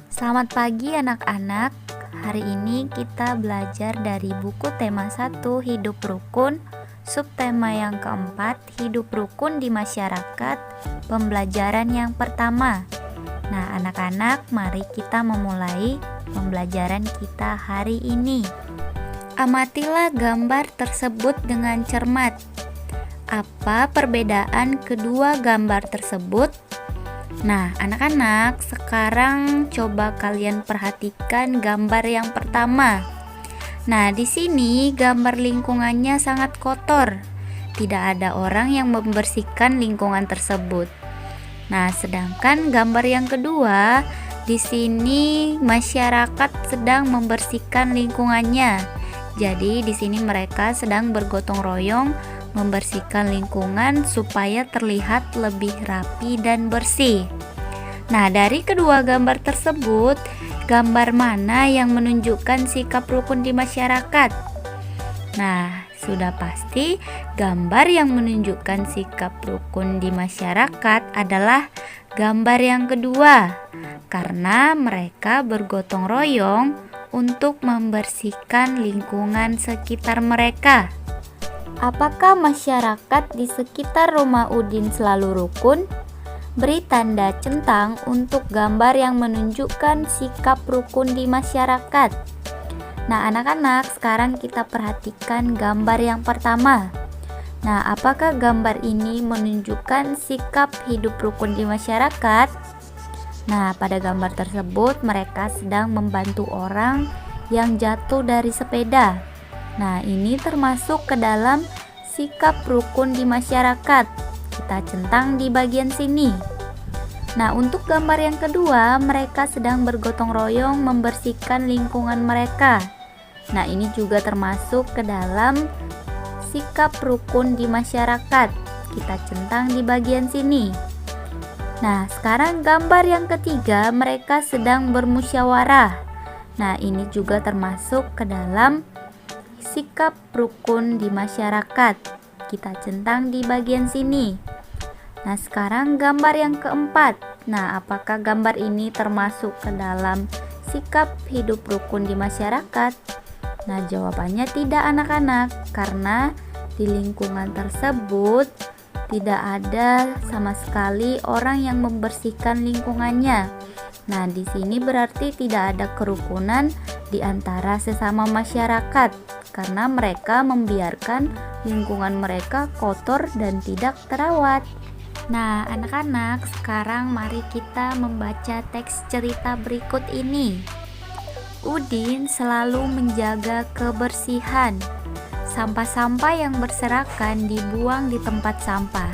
Selamat pagi anak-anak. Hari ini kita belajar dari buku tema 1 Hidup Rukun, subtema yang keempat Hidup Rukun di Masyarakat, pembelajaran yang pertama. Nah, anak-anak, mari kita memulai pembelajaran kita hari ini. Amatilah gambar tersebut dengan cermat. Apa perbedaan kedua gambar tersebut? Nah, anak-anak, sekarang coba kalian perhatikan gambar yang pertama. Nah, di sini gambar lingkungannya sangat kotor. Tidak ada orang yang membersihkan lingkungan tersebut. Nah, sedangkan gambar yang kedua, di sini masyarakat sedang membersihkan lingkungannya. Jadi, di sini mereka sedang bergotong royong membersihkan lingkungan supaya terlihat lebih rapi dan bersih. Nah, dari kedua gambar tersebut, gambar mana yang menunjukkan sikap rukun di masyarakat? Nah, sudah pasti gambar yang menunjukkan sikap rukun di masyarakat adalah gambar yang kedua, karena mereka bergotong royong untuk membersihkan lingkungan sekitar mereka. Apakah masyarakat di sekitar rumah Udin selalu rukun? Beri tanda centang untuk gambar yang menunjukkan sikap rukun di masyarakat. Nah, anak-anak, sekarang kita perhatikan gambar yang pertama. Nah, apakah gambar ini menunjukkan sikap hidup rukun di masyarakat? Nah, pada gambar tersebut mereka sedang membantu orang yang jatuh dari sepeda. Nah, ini termasuk ke dalam sikap rukun di masyarakat. Kita centang di bagian sini. Nah, untuk gambar yang kedua, mereka sedang bergotong royong membersihkan lingkungan mereka. Nah, ini juga termasuk ke dalam sikap rukun di masyarakat. Kita centang di bagian sini. Nah, sekarang gambar yang ketiga, mereka sedang bermusyawarah. Nah, ini juga termasuk ke dalam sikap rukun di masyarakat. Kita centang di bagian sini. Nah, sekarang gambar yang keempat. Nah, apakah gambar ini termasuk ke dalam sikap hidup rukun di masyarakat? Nah, jawabannya tidak, anak-anak, karena di lingkungan tersebut tidak ada sama sekali orang yang membersihkan lingkungannya. Nah, di sini berarti tidak ada kerukunan di antara sesama masyarakat karena mereka membiarkan lingkungan mereka kotor dan tidak terawat. Nah, anak-anak, sekarang mari kita membaca teks cerita berikut ini. Udin selalu menjaga kebersihan. Sampah-sampah yang berserakan dibuang di tempat sampah.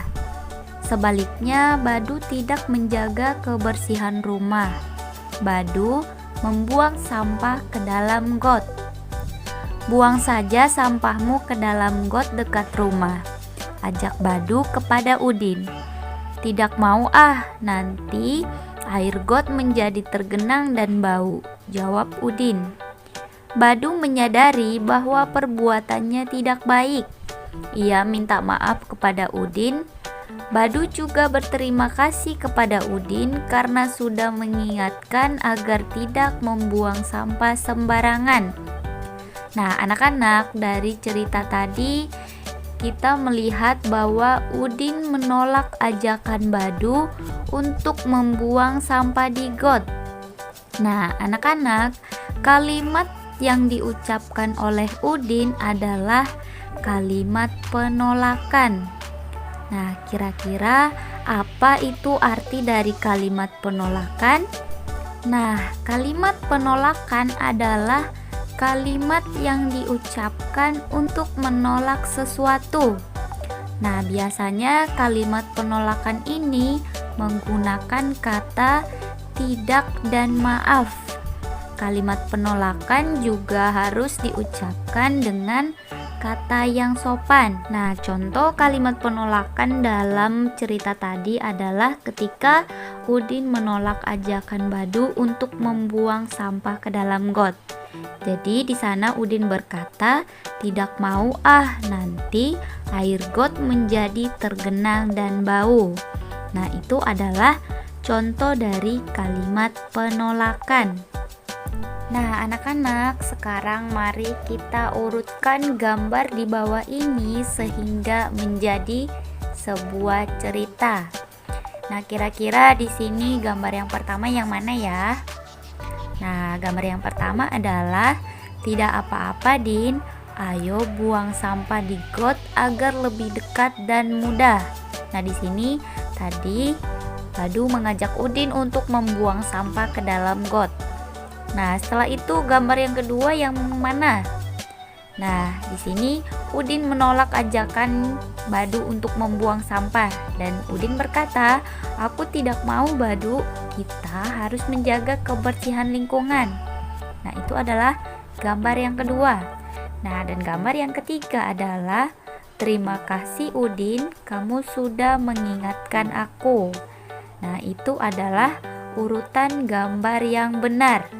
Sebaliknya, Badu tidak menjaga kebersihan rumah. Badu membuang sampah ke dalam got. Buang saja sampahmu ke dalam got dekat rumah, ajak Badu kepada Udin. Tidak mau nanti air got menjadi tergenang dan bau, jawab Udin. Badu menyadari bahwa perbuatannya tidak baik. Ia minta maaf kepada Udin. Badu juga berterima kasih kepada Udin karena sudah mengingatkan agar tidak membuang sampah sembarangan. Nah, anak-anak, dari cerita tadi kita melihat bahwa Udin menolak ajakan Badu untuk membuang sampah di got. Nah, anak-anak, kalimat yang diucapkan oleh Udin adalah kalimat penolakan. Nah, kira-kira apa itu arti dari kalimat penolakan? Nah, kalimat penolakan adalah kalimat yang diucapkan untuk menolak sesuatu. Nah, biasanya kalimat penolakan ini menggunakan kata tidak dan maaf. Kalimat penolakan juga harus diucapkan dengan kata yang sopan. Nah, contoh kalimat penolakan dalam cerita tadi adalah ketika Udin menolak ajakan Badu untuk membuang sampah ke dalam got. Jadi di sana Udin berkata, tidak mau nanti air got menjadi tergenang dan bau. Nah, itu adalah contoh dari kalimat penolakan. Nah, anak-anak, sekarang mari kita urutkan gambar di bawah ini sehingga menjadi sebuah cerita. Nah, kira-kira di sini gambar yang pertama yang mana ya? Nah, gambar yang pertama adalah tidak apa-apa, Din. Ayo buang sampah di got agar lebih dekat dan mudah. Nah, di sini tadi Badu mengajak Udin untuk membuang sampah ke dalam got. Nah, setelah itu gambar yang kedua yang mana? Nah, di sini Udin menolak ajakan Badu untuk membuang sampah dan Udin berkata, "Aku tidak mau, Badu. Kita harus menjaga kebersihan lingkungan." Nah, itu adalah gambar yang kedua. Nah, dan gambar yang ketiga adalah, "Terima kasih Udin, kamu sudah mengingatkan aku." Nah, itu adalah urutan gambar yang benar.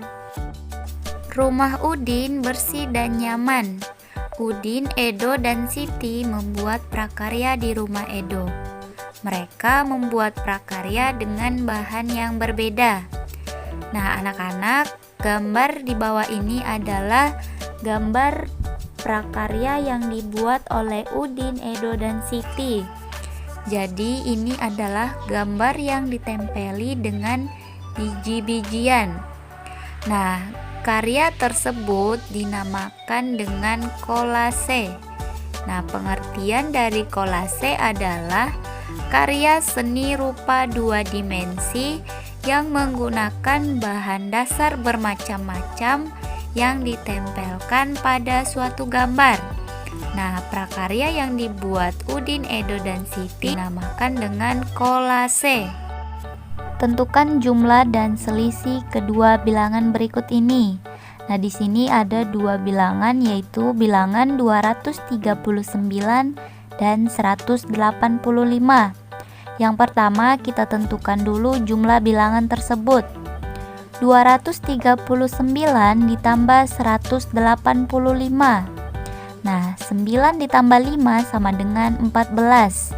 Rumah Udin bersih dan nyaman. Udin, Edo, dan Siti membuat prakarya di rumah Edo. Mereka membuat prakarya dengan bahan yang berbeda. Nah, anak-anak, gambar di bawah ini adalah gambar prakarya yang dibuat oleh Udin, Edo, dan Siti. Jadi, ini adalah gambar yang ditempeli dengan biji-bijian. Nah, karya tersebut dinamakan dengan kolase. Nah, pengertian dari kolase adalah karya seni rupa dua dimensi yang menggunakan bahan dasar bermacam-macam yang ditempelkan pada suatu gambar. Nah, prakarya yang dibuat Udin, Edo, dan Siti dinamakan dengan kolase. Tentukan jumlah dan selisih kedua bilangan berikut ini. Nah, di sini ada dua bilangan, yaitu bilangan 239 dan 185. Yang pertama, kita tentukan dulu jumlah bilangan tersebut. 239 ditambah 185. Nah, 9 ditambah 5 sama dengan 14.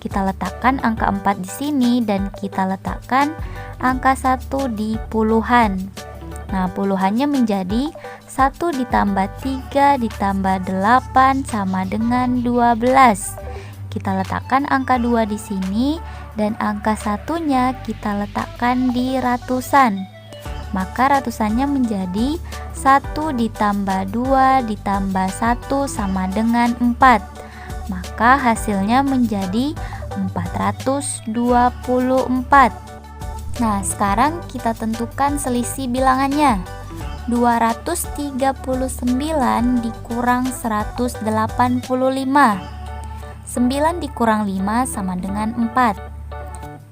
Kita letakkan angka 4 di sini dan kita letakkan angka 1 di puluhan. Nah, puluhannya menjadi 1 ditambah 3 ditambah 8 sama dengan 12. Kita letakkan angka 2 di sini dan angka satunya kita letakkan di ratusan. Maka ratusannya menjadi 1 ditambah 2 ditambah 1 sama dengan 4. Maka hasilnya menjadi 424. Nah, sekarang kita tentukan selisih bilangannya. 239 dikurang 185. 9 dikurang 5 sama dengan 4.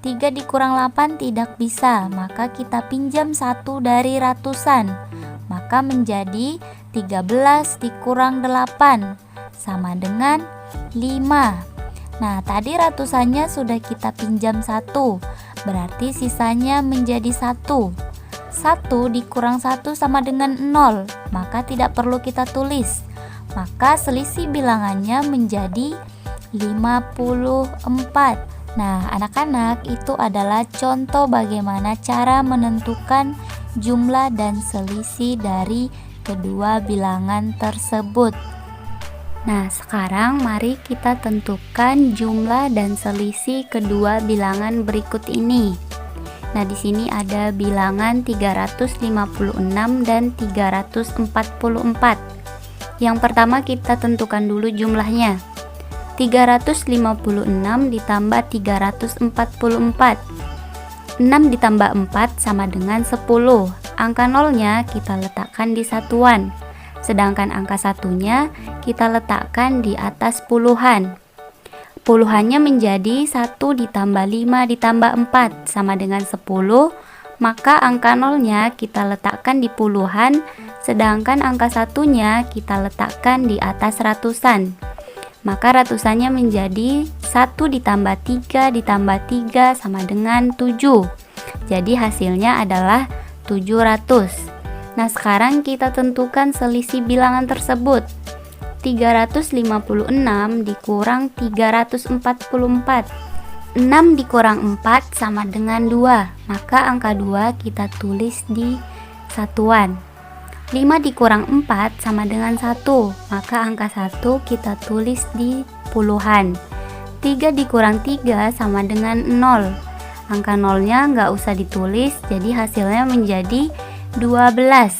3 dikurang 8 tidak bisa, maka kita pinjam 1 dari ratusan. Maka menjadi 13 dikurang 8 sama dengan 5. Nah, tadi ratusannya sudah kita pinjam 1, berarti sisanya menjadi 1. 1 dikurang 1 sama dengan 0, maka tidak perlu kita tulis. Maka selisih bilangannya menjadi 54. Nah, anak-anak, itu adalah contoh bagaimana cara menentukan jumlah dan selisih dari kedua bilangan tersebut. Nah, sekarang mari kita tentukan jumlah dan selisih kedua bilangan berikut ini. Nah, di sini ada bilangan 356 dan 344. Yang pertama kita tentukan dulu jumlahnya. 356 ditambah 344. 6 ditambah 4 sama dengan 10. Angka nolnya kita letakkan di satuan. Sedangkan angka satunya kita letakkan di atas puluhan. Puluhannya menjadi 1 ditambah 5 ditambah 4 sama dengan 10. Maka angka nolnya kita letakkan di puluhan. Sedangkan angka satunya kita letakkan di atas ratusan. Maka ratusannya menjadi 1 ditambah 3 ditambah 3 sama dengan 7. Jadi hasilnya adalah 700. Nah, sekarang kita tentukan selisih bilangan tersebut. 356 dikurang 344. 6 dikurang 4 sama dengan 2, maka angka 2 kita tulis di satuan. 5 dikurang 4 sama dengan 1, maka angka 1 kita tulis di puluhan. 3 dikurang 3 sama dengan 0, angka 0-nya nggak usah ditulis, jadi hasilnya menjadi 12.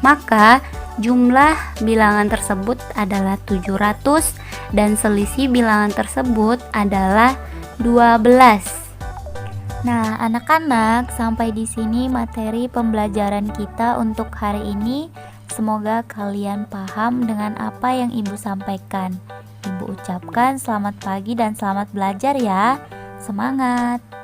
Maka jumlah bilangan tersebut adalah 700 dan selisih bilangan tersebut adalah 12. Nah, anak-anak, sampai di sini materi pembelajaran kita untuk hari ini. Semoga kalian paham dengan apa yang Ibu sampaikan. Ibu ucapkan selamat pagi dan selamat belajar ya. Semangat!